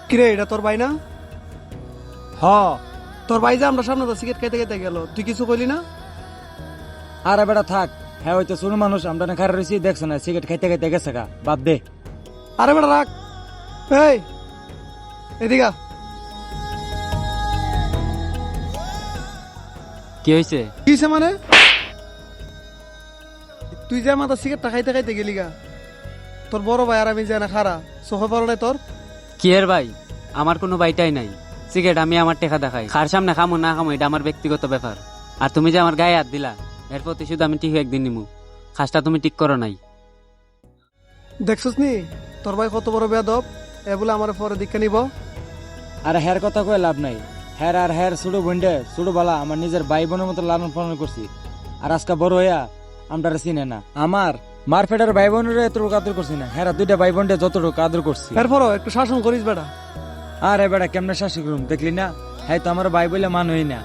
কিরে এটা তোর ভাই না? হ। তোর ভাই যে আমরা সামনে তো সিগারেট খাইতে খাইতে গেল, তুই কিছু কইলি না? আরে বেটা থাক, হ্যাঁ হয়তো শুনো মানুষ আমরা না খারাপ রয়েছি দেখছো না সিগারেট খাইতে খাইতে গেছে গা, বাদ দে। আরে বেটা রাখ। এই এদিকে আ। কি হয়েছে? কিছে মানে? তুই যে মাথা সিগারেটটা খাইতে খাইতে গেলি গা, তোর বড় ভাই আর আমি যে না খারা চোখে পড়ো নাই তোর? কি এর ভাই, আমার কোনো বাইটাই নাই। সিগারেট আমি আমার টেকা দেখাই, খার সামনে খামো না খামো এটা আমার ব্যক্তিগত ব্যাপার। আর তুমি যে আমার গায়ে হাত দিলা এর প্রতি শুধু আমি ঠিক একদিন নিমু। খাসটা তুমি ঠিক করো নাই। দেখছস নি তোর ভাই কত বড় বেয়াদব, এ বলে আমার পরে দীক্ষা নিব। আর হ্যার কথা কয়ে লাভ নাই, হ্যার আর হ্যার ছোটো বোনডে ছোটো বালা আমার নিজের ভাই বোনের মতো লালন পালন করছি। আর আজকে বড় হইয়া আমরা চিনে না, আমার মারফেটার ভাই বোনের এতটুকু আদর করছি না, হ্যাঁ দুইটা ভাই বোনডে যতটুকু আদর করছি। এরপরও একটু শাসন করিস বেটা। আরে বেটা কেমনে শাসি করুম দেখলি না, হ্যাঁ তো আমার ভাই বলে মান হই না,